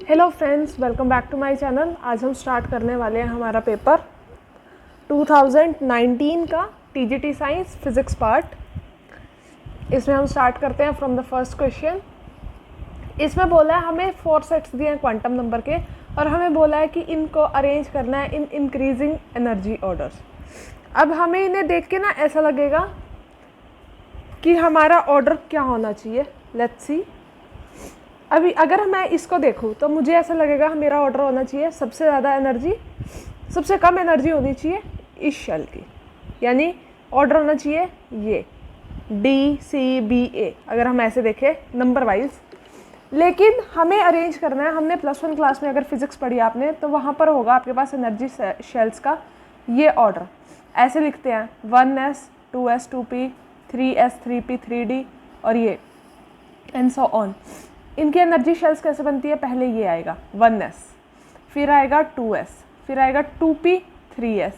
Hello friends, welcome back to my channel. आज हम start करने वाले हैं हमारा पेपर 2019 का टीजीटी साइंस फिज़िक्स पार्ट। इसमें हम स्टार्ट करते हैं फ्रॉम द फर्स्ट क्वेश्चन। इसमें बोला है हमें 4 सेट्स दिए हैं क्वांटम नंबर के और हमें बोला है कि इनको अरेंज करना है इन इंक्रीजिंग एनर्जी ऑर्डर्स। अब हमें इन्हें देख के ना ऐसा लगेगा कि हमारा ऑर्डर क्या होना चाहिए। Let's see. अभी अगर मैं इसको देखूँ तो मुझे ऐसा लगेगा मेरा ऑर्डर होना चाहिए सबसे ज़्यादा एनर्जी, सबसे कम एनर्जी होनी चाहिए इस शेल की, यानी ऑर्डर होना चाहिए ये DCBA अगर हम ऐसे देखें नंबर वाइज। लेकिन हमें अरेंज करना है, हमने +1 क्लास में अगर फिजिक्स पढ़ी आपने तो वहाँ पर होगा आपके पास एनर्जी शेल्स का ये ऑर्डर। ऐसे लिखते हैं 1s 2s 2p 3s 3p 3d और ये एंड सो ऑन। इनकी एनर्जी शेल्स कैसे बनती है? पहले ये आएगा 1s, फिर आएगा 2s, फिर आएगा 2p 3s,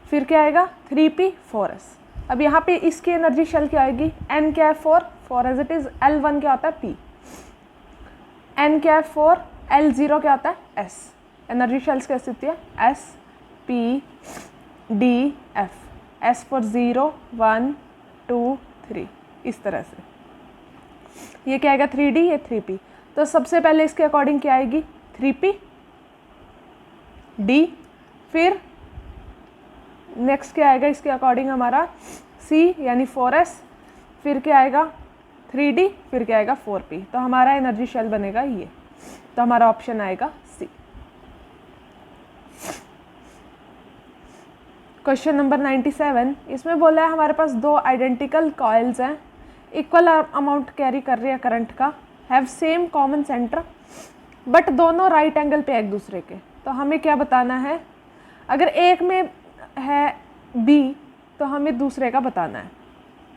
फिर क्या आएगा 3p 4s। अब यहाँ पे इसकी एनर्जी शेल क्या आएगी? n क्या है 4 एज इट इज, L1 क्या होता है p, n क्या है 4, L0 क्या होता है s। एनर्जी शेल्स कैसे होती है? s p d f, s for 0 1 2 3 इस तरह से। ये क्या आएगा 3d, ये 3p। तो सबसे पहले इसके अकॉर्डिंग क्या आएगी 3p d, फिर नेक्स्ट क्या आएगा इसके अकॉर्डिंग हमारा c यानी 4s, फिर क्या आएगा 3d, फिर क्या आएगा 4p। तो हमारा एनर्जी शेल बनेगा ये। तो हमारा ऑप्शन आएगा c। Question number 97। इसमें बोला है हमारे पास 2 आइडेंटिकल कॉइल्स हैं, इक्वल अमाउंट कैरी कर रही है करंट का, have same common centre but दोनों राइट एंगल पे एक दूसरे के। तो हमें क्या बताना है? अगर एक में है B तो हमें दूसरे का बताना है,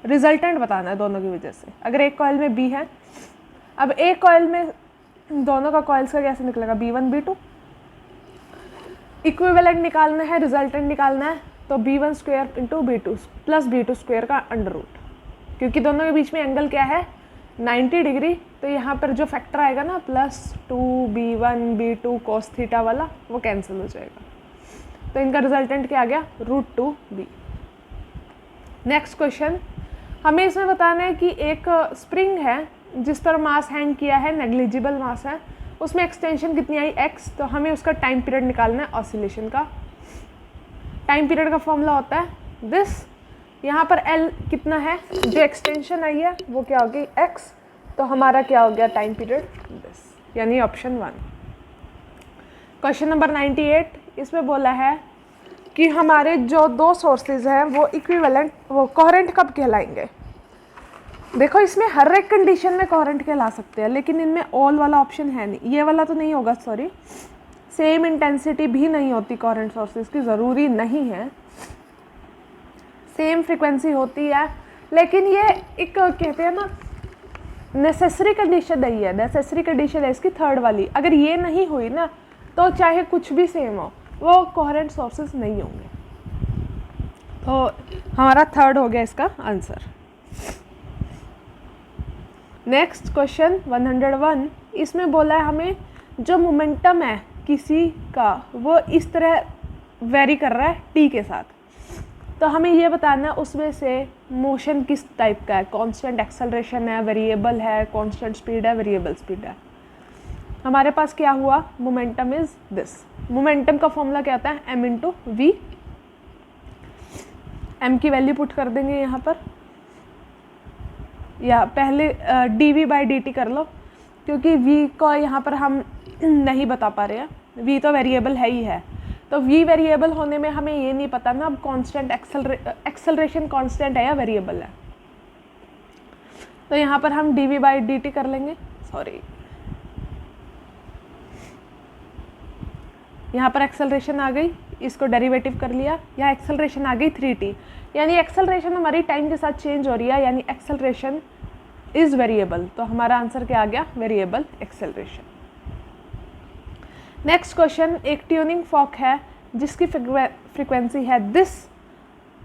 रिजल्टेंट बताना है दोनों की वजह से। अगर एक कॉइल में B है, अब एक कॉइल में दोनों का कॉइल्स का कैसे निकलेगा? B1 B2। इक्विवेलेंट निकालना है, रिजल्टेंट निकालना है, तो B1 square into B2 plus B2 square का अंडर रूट, क्योंकि दोनों के बीच में एंगल क्या है 90 डिग्री। तो यहाँ पर जो फैक्टर आएगा ना +2B1 B2 cos थीटा वाला, वो कैंसिल हो जाएगा। तो इनका रिजल्टेंट क्या आ गया? √2B। नेक्स्ट क्वेश्चन, हमें इसमें बताना है कि एक स्प्रिंग है जिस पर मास हैंग किया है, नेग्लिजिबल मास है, उसमें एक्सटेंशन कितनी आई x। तो हमें उसका टाइम पीरियड निकालना है ऑसिलेशन का। टाइम पीरियड का फॉर्मूला होता है दिस। यहाँ पर L कितना है, जो एक्सटेंशन आई है वो क्या होगी x। तो हमारा क्या हो गया टाइम पीरियड दिस, यानी ऑप्शन 1। Question number 98। इसमें बोला है कि हमारे जो 2 सोर्सेज हैं वो इक्विवेलेंट, वो कोहेरेंट कब कहलाएंगे? देखो इसमें हर एक कंडीशन में कोहेरेंट कहला सकते हैं, लेकिन इनमें ऑल वाला ऑप्शन है नहीं, ये वाला तो नहीं होगा, सॉरी। सेम इंटेंसिटी भी नहीं होती कोहेरेंट सोर्सेज की, ज़रूरी नहीं है। सेम फ्रीक्वेंसी होती है, लेकिन ये एक कहते हैं ना नेसेसरी कंडीशन नहीं है। नेसेसरी कंडीशन है इसकी थर्ड वाली। अगर ये नहीं हुई ना तो चाहे कुछ भी सेम हो, वो कोहेरेंट सोर्सेज नहीं होंगे। तो हमारा थर्ड हो गया इसका आंसर। Next question 101। इसमें बोला है हमें जो मोमेंटम है किसी का वो इस तरह वेरी कर रहा है t के साथ। तो हमें ये बताना है उसमें से मोशन किस टाइप का है, कांस्टेंट एक्सेलरेशन है, वेरिएबल है, कांस्टेंट स्पीड है, वेरिएबल स्पीड है। हमारे पास क्या हुआ? Momentum is this. मोमेंटम का फॉर्मूला क्या होता है? m into V. m की वैल्यू पुट कर देंगे यहाँ पर, या पहले dv/dt कर लो, क्योंकि v को यहाँ पर हम नहीं बता पा रहे हैं, v तो वेरिएबल है ही है। तो v वेरिएबल होने में हमें ये नहीं पता ना अब कांस्टेंट एक्सेलरेशन कांस्टेंट है या वेरिएबल है। तो यहाँ पर हम dv/dt कर लेंगे, सॉरी यहाँ पर एक्सेलरेशन आ गई, इसको डेरिवेटिव कर लिया, यहाँ एक्सेलरेशन आ गई 3t, यानी एक्सेलरेशन हमारी टाइम के साथ चेंज हो रही है, यानी एक्सेलरेशन इज वेरिएबल। तो हमारा आंसर क्या आ गया? Variable acceleration. नेक्स्ट क्वेश्चन, एक ट्यूनिंग फॉर्क है जिसकी फ्रीक्वेंसी है दिस।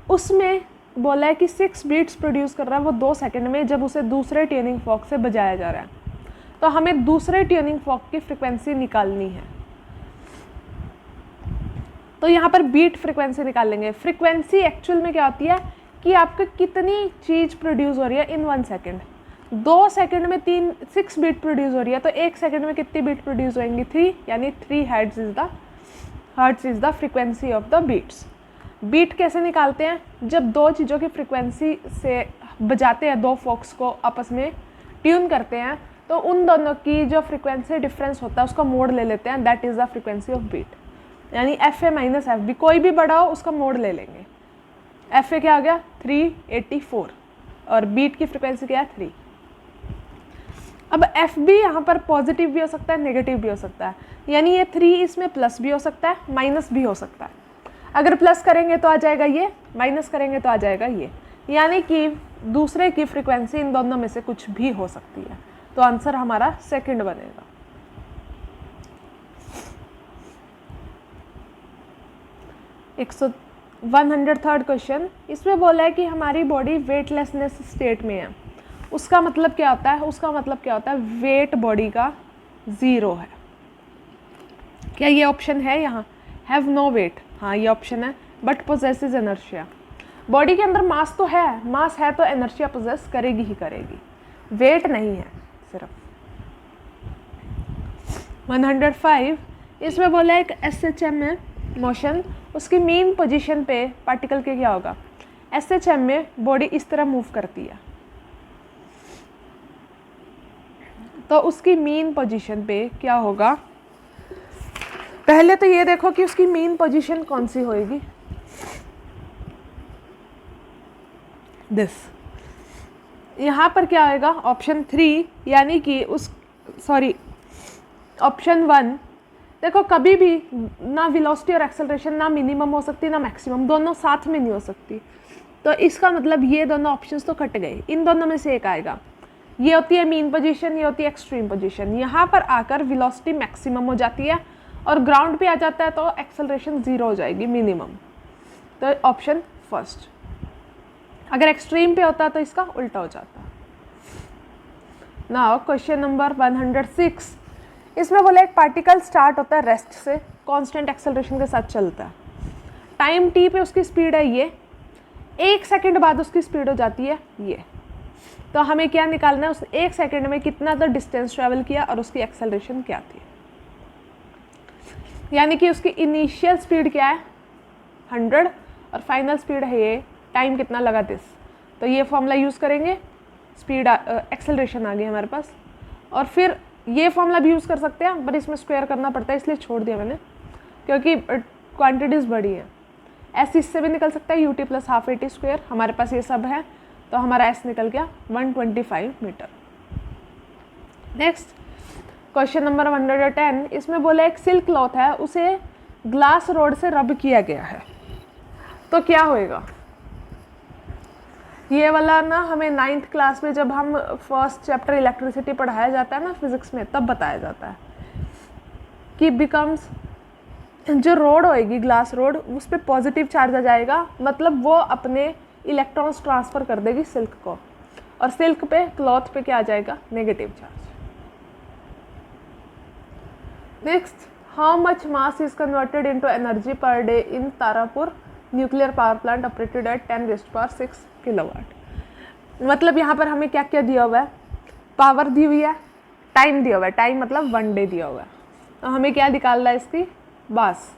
उसमें बोला है कि 6 बीट्स प्रोड्यूस कर रहा है वो 2 सेकंड में, जब उसे दूसरे ट्यूनिंग फॉर्क से बजाया जा रहा है। तो हमें दूसरे ट्यूनिंग फॉर्क की फ्रिक्वेंसी निकालनी है। तो यहाँ पर बीट फ्रिक्वेंसी निकाल लेंगे। फ्रिक्वेंसी एक्चुअल में क्या होती है कि आपको कितनी चीज़ प्रोड्यूस हो रही है इन 1 सेकेंड। 2 सेकेंड में 6 बीट प्रोड्यूस हो रही है, तो 1 सेकेंड में कितनी बीट प्रोड्यूस होंगी? 3, यानी 3 hertz is the frequency of the beats. Beat कैसे निकालते हैं? जब दो चीज़ों की फ्रिक्वेंसी से बजाते हैं, दो फॉक्स को आपस में ट्यून करते हैं, तो उन दोनों की जो फ्रिक्वेंसी डिफरेंस होता है उसका मोड ले लेते हैं, that is the frequency of beat. यानी FA माइनस FB, कोई भी बड़ा हो उसका मोड ले लेंगे। FA क्या आ गया? 384, और बीट की फ्रिक्वेंसी क्या है? 3। अब FB यहाँ पर पॉजिटिव भी हो सकता है, नेगेटिव भी हो सकता है, यानी ये 3 इसमें प्लस भी हो सकता है, माइनस भी हो सकता है। अगर प्लस करेंगे तो आ जाएगा ये, माइनस करेंगे तो आ जाएगा ये, यानी कि दूसरे की फ्रिक्वेंसी इन दोनों में से कुछ भी हो सकती है। तो आंसर हमारा सेकंड बनेगा। एक 103rd क्वेश्चन, इसमें बोला है कि हमारी बॉडी वेटलेसनेस स्टेट में है। उसका मतलब क्या होता है? उसका मतलब क्या होता है? वेट बॉडी का 0 है। क्या ये ऑप्शन है यहाँ? हैव नो वेट, हाँ ये ऑप्शन है, बट पोजेसेस इनर्शिया। बॉडी के अंदर मास तो है, मास है तो इनर्शिया पोजेस करेगी ही करेगी, वेट नहीं है सिर्फ। 105, इसमें बोला है एक SHM में मोशन, उसकी मेन पोजीशन पे पार्टिकल के क्या होगा? SHM में बॉडी इस तरह मूव करती है, तो उसकी मेन पोजीशन पे क्या होगा? पहले तो ये देखो कि उसकी मेन पोजीशन कौन सी होएगी। दिस, यहाँ पर क्या आएगा? ऑप्शन 3, यानी कि ऑप्शन 1। देखो कभी भी ना वेलोसिटी और एक्सेलरेशन ना मिनिमम हो सकती ना मैक्सिमम, दोनों साथ में नहीं हो सकती। तो इसका मतलब ये दोनों ऑप्शंस तो कट गए, इन दोनों में से एक आएगा। ये होती है मीन पोजीशन, ये होती है एक्सट्रीम पोजीशन। यहाँ पर आकर वेलोसिटी मैक्सिमम हो जाती है और ग्राउंड पे आ जाता है तो एक्सेलरेशन 0 हो जाएगी, मिनिमम। तो ऑप्शन फर्स्ट। अगर एक्सट्रीम पे होता तो इसका उल्टा हो जाता। नाउ क्वेश्चन नंबर 106, इसमें बोला एक पार्टिकल स्टार्ट होता है रेस्ट से, कांस्टेंट एक्सेलरेशन के साथ चलता है। टाइम t पे उसकी स्पीड है ये, 1 सेकंड बाद उसकी स्पीड हो जाती है ये। तो हमें क्या निकालना है? उस 1 सेकंड में कितना तो डिस्टेंस ट्रेवल किया और उसकी एक्सेलरेशन क्या थी। यानी कि उसकी इनिशियल स्पीड क्या है? 100, और फाइनल स्पीड है ये, टाइम कितना लगा दिस। तो ये फॉर्मूला यूज़ करेंगे, स्पीड एक्सेलरेशन आ गई हमारे पास। और फिर ये फॉर्मूला भी यूज़ कर सकते हैं, बट इसमें स्क्वायर करना पड़ता है, इसलिए छोड़ दिया मैंने, क्योंकि क्वांटिटीज़ बड़ी हैं। S इससे भी निकल सकता है, UT + ½ AT स्क्वायर, हमारे पास ये सब है, तो हमारा S निकल गया 125 मीटर। नेक्स्ट क्वेश्चन नंबर 110, इसमें बोला एक सिल्क क्लॉथ है, उसे ग्लास रोड से रब किया गया है, तो क्या होएगा? ये वाला ना हमें 9th क्लास में जब हम फर्स्ट चैप्टर इलेक्ट्रिसिटी पढ़ाया जाता है ना फिजिक्स में, तब बताया जाता है कि बिकम्स, जो रोड होएगी ग्लास रोड, उस पर पॉजिटिव चार्ज आ जाएगा, मतलब वो अपने इलेक्ट्रॉन्स ट्रांसफ़र कर देगी सिल्क को, और सिल्क पे, क्लॉथ पे क्या आ जाएगा? Negative charge. Next, how much mass is converted into energy per day in Tarapur nuclear power plant operated at 10⁻⁶ kilowatt. मतलब यहाँ पर हमें क्या क्या दिया हुआ है? पावर दी हुई है, टाइम दिया हुआ है, टाइम मतलब 1 डे दिया हुआ है। तो हमें क्या निकालना है? इसकी मास।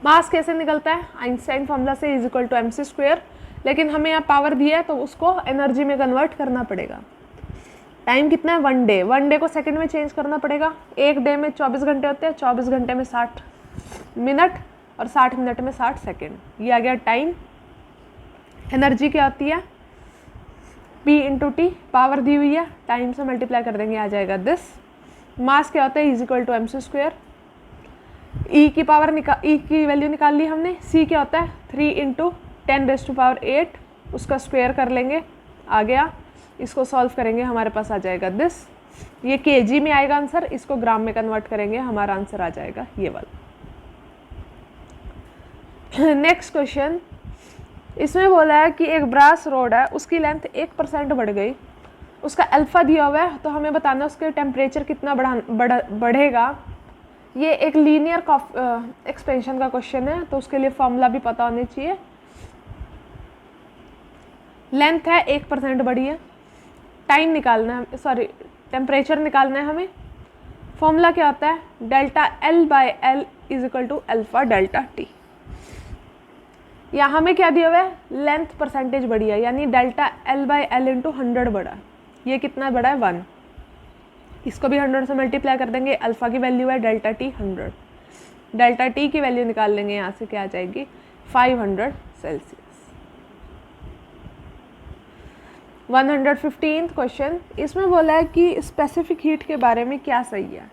मास कैसे निकलता है? आइंस्टाइन फॉर्मूला से = mc², लेकिन हमें यहाँ पावर दिया है तो उसको एनर्जी में कन्वर्ट करना पड़ेगा। टाइम कितना है? 1 डे। 1 डे को सेकंड में चेंज करना पड़ेगा। 1 डे में 24 घंटे होते हैं, 24 घंटे में 60 मिनट, और 60 मिनट में 60 सेकेंड। ये आ गया टाइम। एनर्जी क्या होती है? P × T, पावर दी हुई है, टाइम से मल्टीप्लाई कर देंगे, आ जाएगा दिस। मास क्या होता है? = mc²। E की पावर E की वैल्यू निकाल ली हमने। C क्या होता है? 3 × 10⁸, उसका स्क्वायर कर लेंगे, आ गया। इसको सॉल्व करेंगे, हमारे पास आ जाएगा दिस। ये kg में आएगा आंसर, इसको ग्राम में कन्वर्ट करेंगे, हमारा आंसर आ जाएगा ये वाला। नेक्स्ट क्वेश्चन, इसमें बोला है कि एक ब्रास रोड है, उसकी लेंथ 1% बढ़ गई, उसका अल्फ़ा दिया हुआ है, तो हमें बताना उसके टेम्परेचर कितना बढ़ेगा। ये एक लीनियर एक्सपेंशन का क्वेश्चन है, तो उसके लिए फॉर्मूला भी पता होनी चाहिए। लेंथ है 1% बढ़ी है, टाइम निकालना है, सॉरी टेम्परेचर निकालना है हमें। फॉर्मूला क्या होता है, delta L by L is equal to alpha delta T. यहाँ हमें क्या दिया हुआ है, लेंथ परसेंटेज बढ़ी है, यानी delta L by L into 100 बढ़ा। ये कितना बड़ा है, 1। इसको भी 100 से मल्टीप्लाई कर देंगे, अल्फा की वैल्यू है डेल्टा टी 100। डेल्टा टी की वैल्यू निकाल लेंगे, यहाँ से क्या आ जाएगी 500 सेल्सियस। 115 क्वेश्चन, इसमें बोला है कि स्पेसिफिक हीट के बारे में क्या सही है।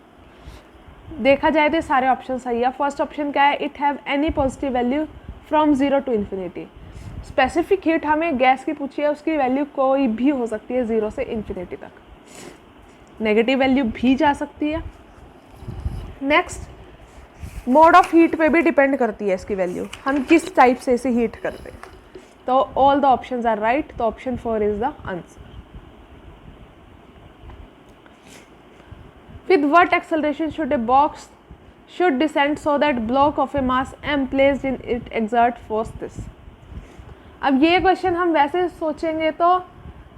देखा जाए तो सारे ऑप्शन सही है। फर्स्ट ऑप्शन क्या है, it have any positive value from 0 to infinity. Specific heat हमें गैस की पूछी है, उसकी वैल्यू कोई भी हो सकती है 0 से इन्फिनिटी तक, नेगेटिव वैल्यू भी जा सकती है। नेक्स्ट, मोड ऑफ हीट पे भी डिपेंड करती है इसकी वैल्यू, हम किस टाइप से इसे हीट करते हैं। तो all the options are right, तो option 4 is the answer. With what acceleration should a box should descend so that block of a mass m placed in it exert force this। अब ये question हम वैसे सोचेंगे तो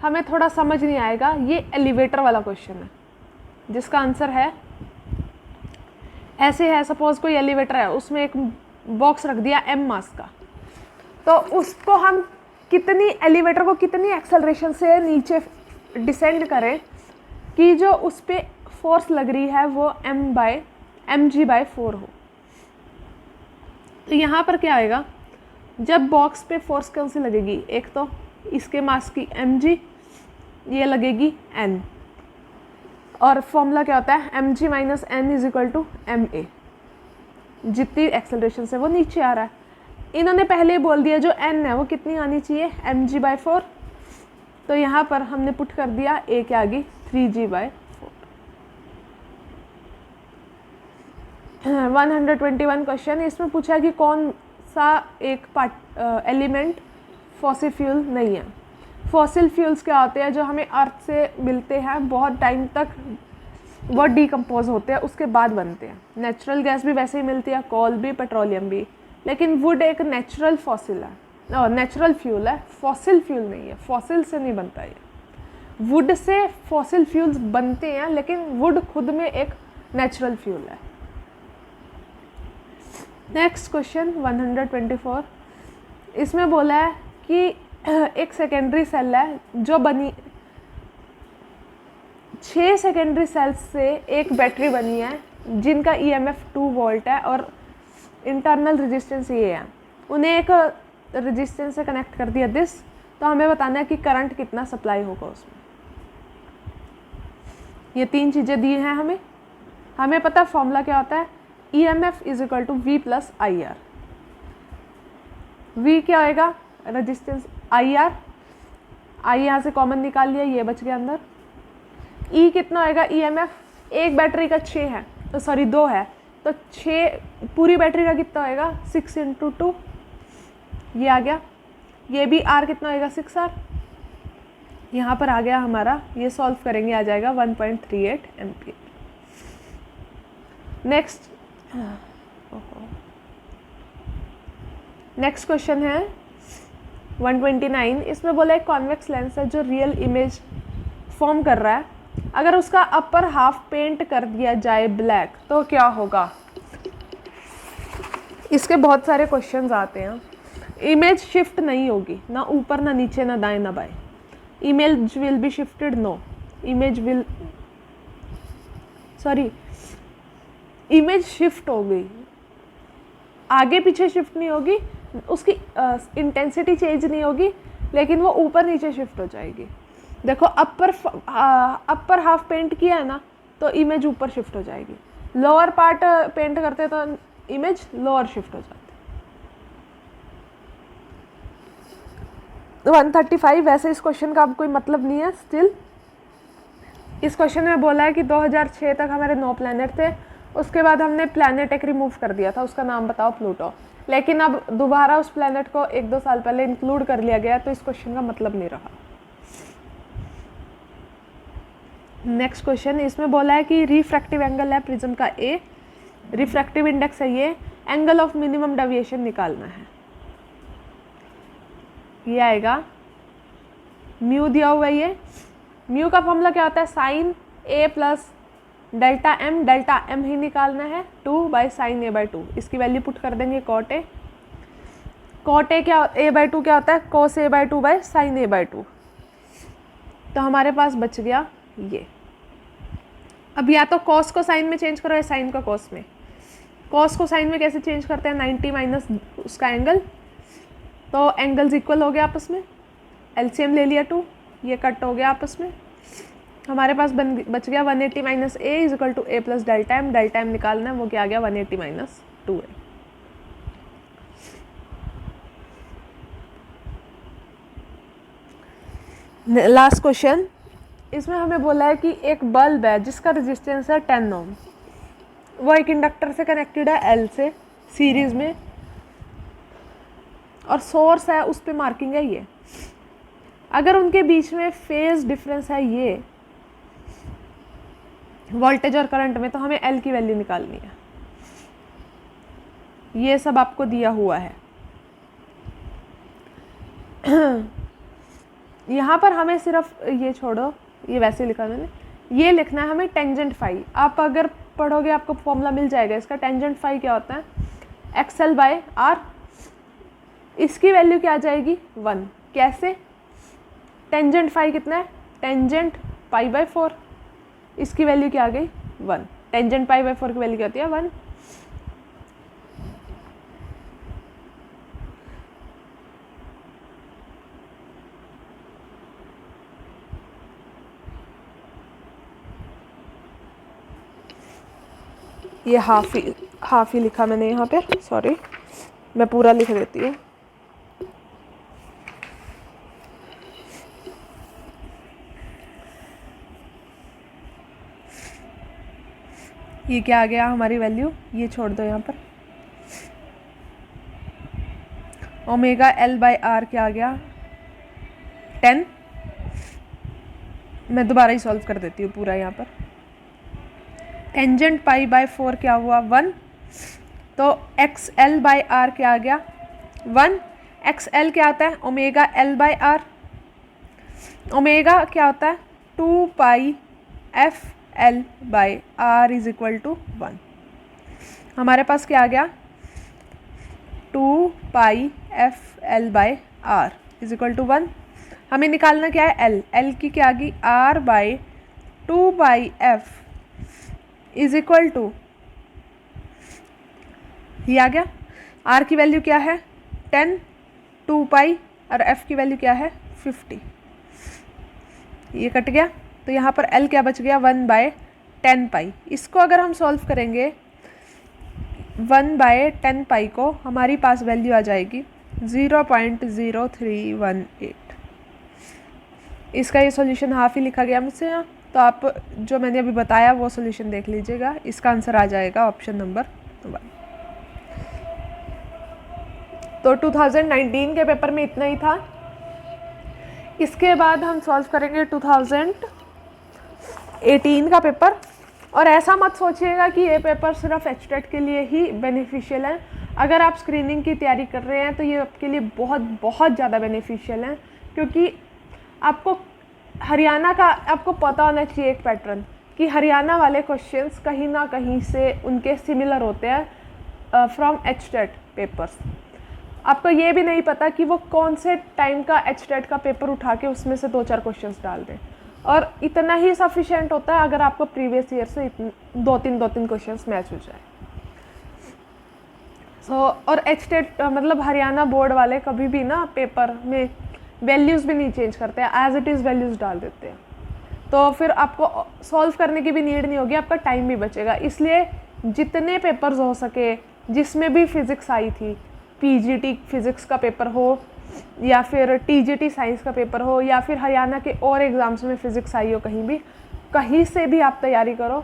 हमें थोड़ा समझ नहीं आएगा। ये एलिवेटर वाला क्वेश्चन है जिसका आंसर है ऐसे है। सपोज कोई एलिवेटर है, उसमें एक बॉक्स रख दिया m मास का, तो उसको हम कितनी एलिवेटर को कितनी एक्सेलरेशन से नीचे डिसेंड करें कि जो उस पर फोर्स लग रही है वो mg/4 हो। तो यहाँ पर क्या आएगा, जब बॉक्स पे फोर्स कौन सी लगेगी, एक तो इसके मास की mg, ये लगेगी n, और फॉर्मूला क्या होता है mg minus n is equal to ma, जितनी एक्सेलरेशन से वो नीचे आ रहा है। इन्होंने पहले ही बोल दिया जो n है वो कितनी आनी चाहिए mg/4, तो यहाँ पर हमने पुट कर दिया a के आगे 3g/4। 121 क्वेश्चन, इसमें पूछा है कि कौन सा एक एलिमेंट फॉसिल फ्यूल नहीं है। फॉसिल फ्यूल्स क्या होते हैं, जो हमें अर्थ से मिलते हैं, बहुत टाइम तक वो डिकम्पोज होते हैं, उसके बाद बनते हैं। नेचुरल गैस भी वैसे ही मिलती है, कोल भी, पेट्रोलियम भी, लेकिन वुड एक नेचुरल फॉसिल है, नेचुरल फ्यूल है, फॉसिल फ्यूल नहीं है। फॉसिल से नहीं बनता ये, वुड से फॉसिल फ्यूल्स बनते हैं, लेकिन वुड खुद में एक नेचुरल फ्यूल है। नेक्स्ट क्वेश्चन 124, इसमें बोला है कि एक सेकेंडरी सेल है जो बनी 6 सेकेंडरी सेल्स से एक बैटरी बनी है जिनका EMF 2 वोल्ट है और इंटरनल रेजिस्टेंस ये है। उन्हें एक रेजिस्टेंस से कनेक्ट कर दिया दिस, तो हमें बताना है कि करंट कितना सप्लाई होगा उसमें। ये 3 चीज़ें दी हैं हमें पता फॉर्मूला क्या होता है, EMF is equal to V plus IR। V क्या होएगा, रेजिस्टेंस, IR, I यहाँ से कॉमन निकाल लिया, ये बच गया अंदर। E कितना होएगा, EMF एक बैटरी का 6 है, तो सॉरी 2 है, तो 6 पूरी बैटरी का कितना होएगा 6 × 2, ये आ गया। ये भी R कितना होएगा 6R, यहाँ पर आ गया हमारा, ये सॉल्व करेंगे आ जाएगा 1.38 एम्पियर। नेक्स्ट क्वेश्चन है 129, इसमें बोला एक कॉन्वेक्स लेंस है जो रियल इमेज फॉर्म कर रहा है, अगर उसका अपर हाफ पेंट कर दिया जाए ब्लैक तो क्या होगा। इसके बहुत सारे क्वेश्चंस आते हैं। इमेज शिफ्ट नहीं होगी, ना ऊपर ना नीचे ना दाएं ना बाएं। Image will be shifted, no, image shift हो गई, आगे पीछे शिफ्ट नहीं होगी, उसकी इंटेंसिटी चेंज नहीं होगी, लेकिन वो ऊपर नीचे शिफ्ट हो जाएगी। देखो अपर हाफ पेंट किया है ना, तो इमेज ऊपर शिफ्ट हो जाएगी। लोअर पार्ट पेंट करते तो इमेज लोअर शिफ्ट हो जाती। 135, वैसे इस क्वेश्चन का अब कोई मतलब नहीं है स्टिल। इस क्वेश्चन में बोला है कि 2006 तक हमारे 9 प्लैनेट थे, उसके बाद हमने प्लैनेट एक रिमूव कर दिया था, उसका नाम बताओ प्लूटो, लेकिन अब दोबारा उस प्लैनेट को 1-2 साल पहले इंक्लूड कर लिया गया, तो इस क्वेश्चन का मतलब नहीं रहा। नेक्स्ट क्वेश्चन, इसमें बोला है कि रिफ्रैक्टिव एंगल है प्रिज्म का ए, रिफ्रैक्टिव इंडेक्स है ये, एंगल ऑफ मिनिमम डेविएशन निकालना है। ये आएगा म्यू दिया हुआ है, ये म्यू का फॉर्मूला क्या होता है, साइन ए प्लस डेल्टा एम ही निकालना है 2/sin a/2। इसकी वैल्यू पुट कर देंगे कॉट ए क्या a/2 क्या होता है, cos a/2/sin a/2। तो हमारे पास बच गया ये। अब या तो cos को साइन में चेंज करो या साइन को cos में। cos को साइन में कैसे चेंज करते हैं, 90 माइनस उसका एंगल, तो एंगल्स इक्वल हो गया आपस में, एलसीएम ले लिया 2, ये कट हो गया आपस में। हमारे पास बच गया 180 minus A is equal to A plus delta M निकालना है, वो क्या आ गया 180 माइनस 2a। लास्ट क्वेश्चन, इसमें हमें बोला है कि एक बल्ब है जिसका रेजिस्टेंस है 10 ओम, वो एक इंडक्टर से कनेक्टेड है एल से सीरीज में, और सोर्स है उस पे मार्किंग है ये। अगर उनके बीच में फेज डिफरेंस है ये वोल्टेज और करंट में, तो हमें एल की वैल्यू निकालनी है। ये सब आपको दिया हुआ है। यहाँ पर हमें सिर्फ ये छोड़ो, ये वैसे लिखा मैंने, ये लिखना है हमें टेंजेंट फाई। आप अगर पढ़ोगे आपको फॉर्मूला मिल जाएगा इसका। टेंजेंट फाई क्या होता है, XL/R। इसकी वैल्यू क्या आ जाएगी 1। कैसे, टेंजेंट फाई कितना है, टेंजेंट π/4, इसकी वैल्यू क्या आ गई 1। टेंजेंट π/4 की वैल्यू क्या होती है 1। ये हाफ ही लिखा मैंने यहाँ पे, सॉरी, मैं पूरा लिख देती हूँ। ये क्या आ गया हमारी वैल्यू, ये छोड़ दो यहाँ पर, ओमेगा L/R क्या आ गया 10। मैं दोबारा ही सॉल्व कर देती हूँ पूरा यहाँ पर। टेंजेंट π/4 क्या हुआ 1, तो XL/R क्या आ गया 1। XL क्या आता है, ओमेगा L/R। ओमेगा क्या होता है 2πfL/R इज इक्वल टू 1। हमारे पास क्या आ गया 2πfL/R इज इक्वल टू 1। हमें निकालना क्या है L की क्या आ गई R/2πf इज इक्वल टू, ये आ गया। R की वैल्यू क्या है 10, 2π, और F की वैल्यू क्या है 50। ये कट गया, तो यहाँ पर L क्या बच गया 1/10π। इसको अगर हम सॉल्व करेंगे 1/10π को, हमारी पास वैल्यू आ जाएगी 0.0318। इसका ये सॉल्यूशन हाफ ही लिखा गया मुझसे यहाँ, तो आप जो मैंने अभी बताया वो सॉल्यूशन देख लीजिएगा। इसका आंसर आ जाएगा ऑप्शन नंबर 1। तो 2019 के पेपर में इतना ही था। इसके बाद हम सॉल्व करेंगे 2018 का पेपर। और ऐसा मत सोचिएगा कि ये पेपर सिर्फ एचटेट के लिए ही बेनिफिशियल है। अगर आप स्क्रीनिंग की तैयारी कर रहे हैं तो ये आपके लिए बहुत बहुत ज़्यादा बेनिफिशियल है, क्योंकि आपको हरियाणा का आपको पता होना चाहिए एक पैटर्न, कि हरियाणा वाले क्वेश्चंस कहीं ना कहीं से उनके सिमिलर होते हैं फ्रॉम एचटेट पेपर्स। आपको ये भी नहीं पता कि वो कौन से टाइम का एचटेट का पेपर उठा के उसमें से 2-4 क्वेश्चंस डाल दें, और इतना ही सफिशिएंट होता है अगर आपको प्रीवियस ईयर से 2-3 क्वेश्चंस मैच हो जाए। और एचटेट मतलब हरियाणा बोर्ड वाले कभी भी ना पेपर में वैल्यूज़ भी नहीं चेंज करते हैं, एज इट इज़ वैल्यूज़ डाल देते हैं। तो फिर आपको सॉल्व करने की भी नीड नहीं होगी, आपका टाइम भी बचेगा। इसलिए जितने पेपर्स हो सके जिसमें भी फिज़िक्स आई थी, पीजीटी फिज़िक्स का पेपर हो या फिर टीजीटी साइंस का पेपर हो या फिर हरियाणा के और एग्ज़ाम्स में फ़िज़िक्स आई हो, कहीं से भी आप तैयारी करो।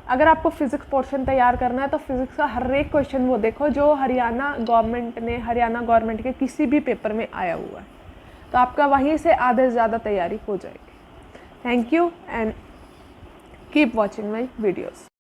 अगर आपको फ़िज़िक्स पोर्शन तैयार करना है तो फिज़िक्स का हर एक क्वेश्चन वो देखो जो हरियाणा गवर्नमेंट के किसी भी पेपर में आया हुआ है, तो आपका वहीं से आधे से ज़्यादा तैयारी हो जाएगी। Thank you and keep watching my videos.